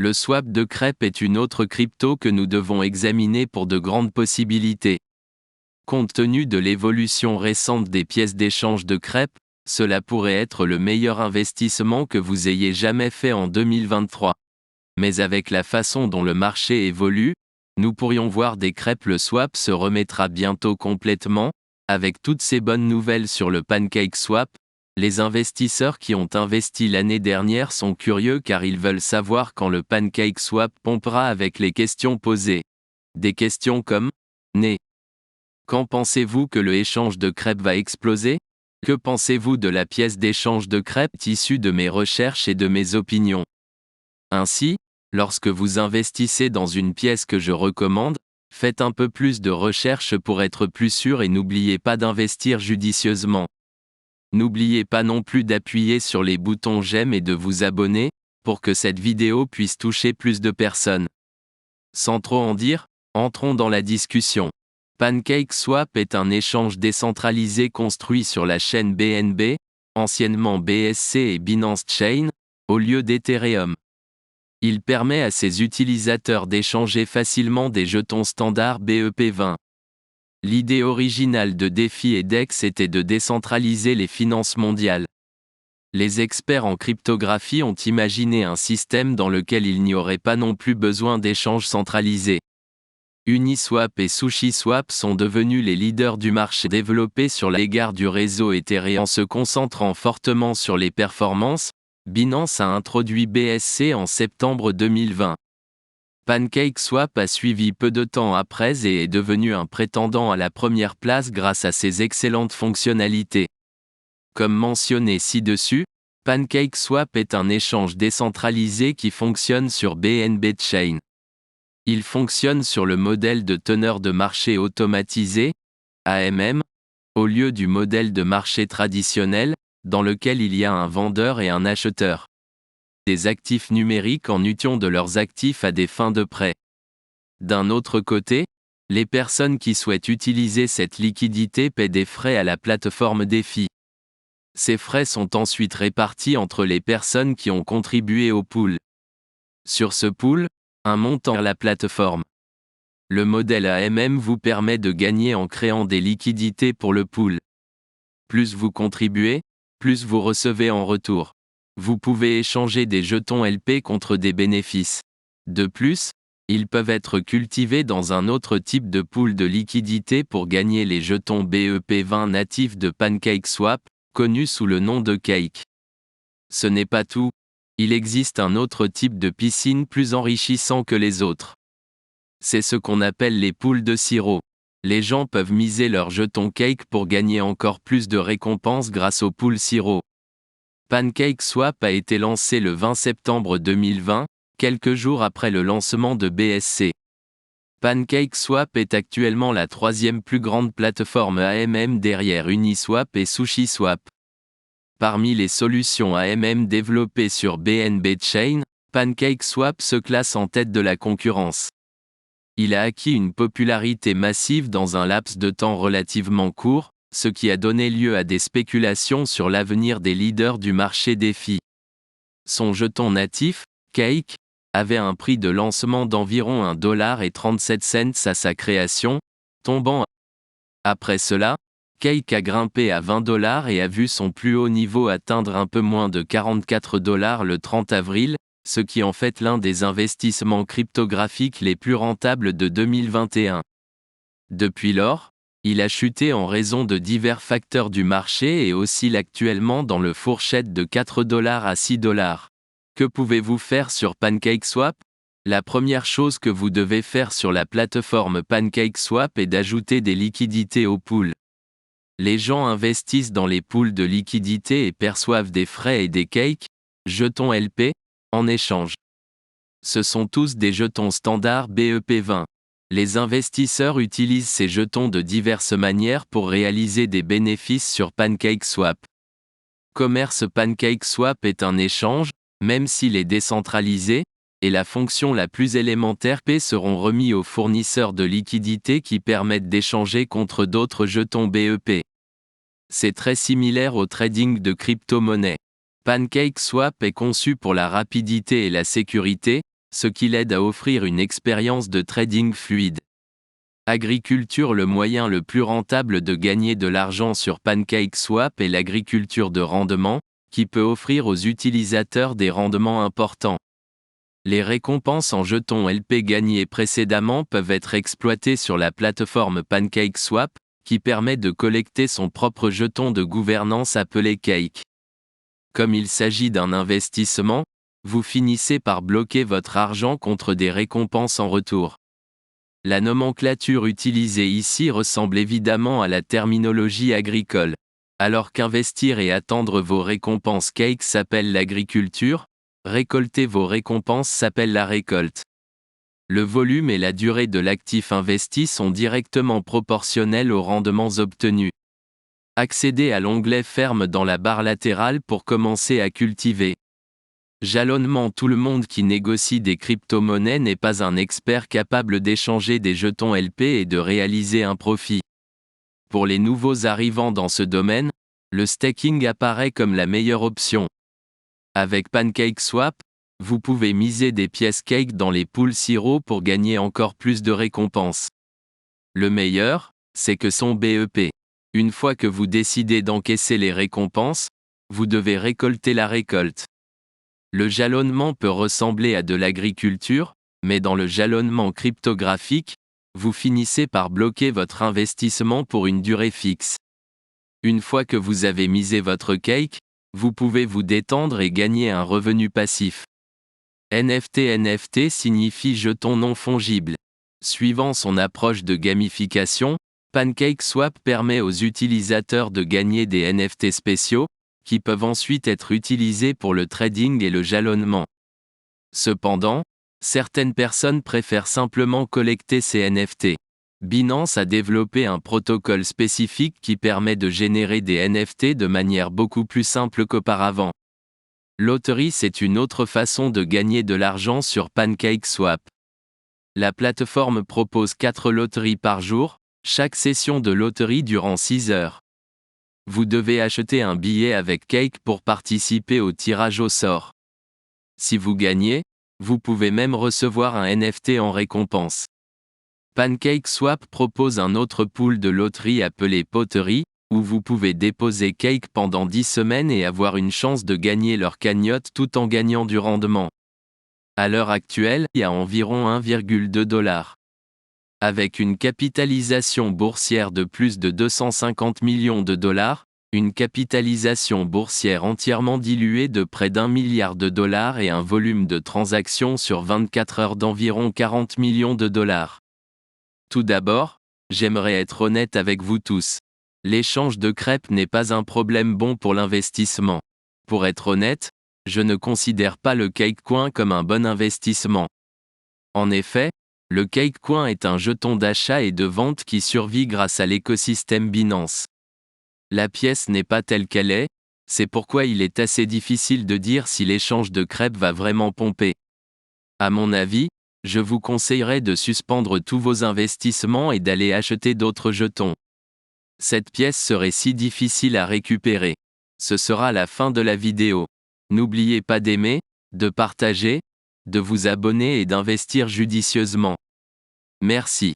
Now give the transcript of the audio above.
Le swap de crêpes est une autre crypto que nous devons examiner pour de grandes possibilités. Compte tenu de l'évolution récente des pièces d'échange de crêpes, cela pourrait être le meilleur investissement que vous ayez jamais fait en 2023. Mais avec la façon dont le marché évolue, nous pourrions voir des crêpes. Le swap se remettra bientôt complètement, avec toutes ces bonnes nouvelles sur le PancakeSwap. Les investisseurs qui ont investi l'année dernière sont curieux car ils veulent savoir quand le PancakeSwap pompera avec les questions posées. Des questions comme « Né. Quand pensez-vous que le échange de crêpes va exploser ? Que pensez-vous de la pièce d'échange de crêpes issue de mes recherches et de mes opinions ?» Ainsi, lorsque vous investissez dans une pièce que je recommande, faites un peu plus de recherche pour être plus sûr et n'oubliez pas d'investir judicieusement. N'oubliez pas non plus d'appuyer sur les boutons j'aime et de vous abonner, pour que cette vidéo puisse toucher plus de personnes. Sans trop en dire, entrons dans la discussion. PancakeSwap est un échange décentralisé construit sur la chaîne BNB, anciennement BSC et Binance Chain, au lieu d'Ethereum. Il permet à ses utilisateurs d'échanger facilement des jetons standards BEP20. L'idée originale de DeFi et DEX était de décentraliser les finances mondiales. Les experts en cryptographie ont imaginé un système dans lequel il n'y aurait pas non plus besoin d'échanges centralisés. Uniswap et SushiSwap sont devenus les leaders du marché développé sur l'égard du réseau Ethereum. En se concentrant fortement sur les performances, Binance a introduit BSC en septembre 2020. PancakeSwap a suivi peu de temps après et est devenu un prétendant à la première place grâce à ses excellentes fonctionnalités. Comme mentionné ci-dessus, PancakeSwap est un échange décentralisé qui fonctionne sur BNB Chain. Il fonctionne sur le modèle de teneur de marché automatisé, AMM, au lieu du modèle de marché traditionnel, dans lequel il y a un vendeur et un acheteur. Des actifs numériques en utilisant de leurs actifs à des fins de prêt. D'un autre côté, les personnes qui souhaitent utiliser cette liquidité paient des frais à la plateforme DeFi. Ces frais sont ensuite répartis entre les personnes qui ont contribué au pool. Sur ce pool, un montant à la plateforme. Le modèle AMM vous permet de gagner en créant des liquidités pour le pool. Plus vous contribuez, plus vous recevez en retour. Vous pouvez échanger des jetons LP contre des bénéfices. De plus, ils peuvent être cultivés dans un autre type de pool de liquidité pour gagner les jetons BEP20 natifs de PancakeSwap, connus sous le nom de Cake. Ce n'est pas tout, il existe un autre type de piscine plus enrichissant que les autres. C'est ce qu'on appelle les pools de sirop. Les gens peuvent miser leurs jetons Cake pour gagner encore plus de récompenses grâce au pool sirop. PancakeSwap a été lancé le 20 septembre 2020, quelques jours après le lancement de BSC. PancakeSwap est actuellement la troisième plus grande plateforme AMM derrière Uniswap et SushiSwap. Parmi les solutions AMM développées sur BNB Chain, PancakeSwap se classe en tête de la concurrence. Il a acquis une popularité massive dans un laps de temps relativement court, ce qui a donné lieu à des spéculations sur l'avenir des leaders du marché DeFi. Son jeton natif, Cake, avait un prix de lancement d'environ $1,37 à sa création, tombant. Après cela, Cake a grimpé à $20 et a vu son plus haut niveau atteindre un peu moins de $44 le 30 avril, ce qui en fait l'un des investissements cryptographiques les plus rentables de 2021. Depuis lors, il a chuté en raison de divers facteurs du marché et oscille actuellement dans le fourchette de $4 à $6. Que pouvez-vous faire sur PancakeSwap ? La première chose que vous devez faire sur la plateforme PancakeSwap est d'ajouter des liquidités au pool. Les gens investissent dans les pools de liquidités et perçoivent des frais et des cakes, jetons LP, en échange. Ce sont tous des jetons standards BEP20. Les investisseurs utilisent ces jetons de diverses manières pour réaliser des bénéfices sur PancakeSwap. Commerce PancakeSwap est un échange, même s'il est décentralisé, et la fonction la plus élémentaire P seront remis aux fournisseurs de liquidités qui permettent d'échanger contre d'autres jetons BEP. C'est très similaire au trading de crypto-monnaies. PancakeSwap est conçu pour la rapidité et la sécurité, ce qui l'aide à offrir une expérience de trading fluide. Agriculture. Le moyen le plus rentable de gagner de l'argent sur PancakeSwap est l'agriculture de rendement, qui peut offrir aux utilisateurs des rendements importants. Les récompenses en jetons LP gagnés précédemment peuvent être exploitées sur la plateforme PancakeSwap, qui permet de collecter son propre jeton de gouvernance appelé Cake. Comme il s'agit d'un investissement, vous finissez par bloquer votre argent contre des récompenses en retour. La nomenclature utilisée ici ressemble évidemment à la terminologie agricole. Alors qu'investir et attendre vos récompenses Cake s'appelle l'agriculture, récolter vos récompenses s'appelle la récolte. Le volume et la durée de l'actif investi sont directement proportionnels aux rendements obtenus. Accédez à l'onglet Ferme dans la barre latérale pour commencer à cultiver. Jalonnement. Tout le monde qui négocie des crypto-monnaies n'est pas un expert capable d'échanger des jetons LP et de réaliser un profit. Pour les nouveaux arrivants dans ce domaine, le staking apparaît comme la meilleure option. Avec PancakeSwap, vous pouvez miser des pièces Cake dans les pools Siro pour gagner encore plus de récompenses. Le meilleur, c'est que son BEP. Une fois que vous décidez d'encaisser les récompenses, vous devez récolter la récolte. Le jalonnement peut ressembler à de l'agriculture, mais dans le jalonnement cryptographique, vous finissez par bloquer votre investissement pour une durée fixe. Une fois que vous avez misé votre cake, vous pouvez vous détendre et gagner un revenu passif. NFT signifie jeton non fongible. Suivant son approche de gamification, PancakeSwap permet aux utilisateurs de gagner des NFT spéciaux, qui peuvent ensuite être utilisés pour le trading et le jalonnement. Cependant, certaines personnes préfèrent simplement collecter ces NFT. Binance a développé un protocole spécifique qui permet de générer des NFT de manière beaucoup plus simple qu'auparavant. Loterie. C'est une autre façon de gagner de l'argent sur PancakeSwap. La plateforme propose 4 loteries par jour, chaque session de loterie durant 6 heures. Vous devez acheter un billet avec Cake pour participer au tirage au sort. Si vous gagnez, vous pouvez même recevoir un NFT en récompense. PancakeSwap propose un autre pool de loterie appelé Poterie, où vous pouvez déposer Cake pendant 10 semaines et avoir une chance de gagner leur cagnotte tout en gagnant du rendement. À l'heure actuelle, il y a environ 1,2 $. Avec une capitalisation boursière de plus de 250 millions de dollars, une capitalisation boursière entièrement diluée de près d'1 milliard de dollars et un volume de transactions sur 24 heures d'environ 40 millions de dollars. Tout d'abord, j'aimerais être honnête avec vous tous. L'échange de crêpes n'est pas un problème bon pour l'investissement. Pour être honnête, je ne considère pas le Cakecoin comme un bon investissement. En effet, le Cakecoin est un jeton d'achat et de vente qui survit grâce à l'écosystème Binance. La pièce n'est pas telle qu'elle est, c'est pourquoi il est assez difficile de dire si l'échange de crêpes va vraiment pomper. À mon avis, je vous conseillerais de suspendre tous vos investissements et d'aller acheter d'autres jetons. Cette pièce serait si difficile à récupérer. Ce sera la fin de la vidéo. N'oubliez pas d'aimer, de partager, de vous abonner et d'investir judicieusement. Merci.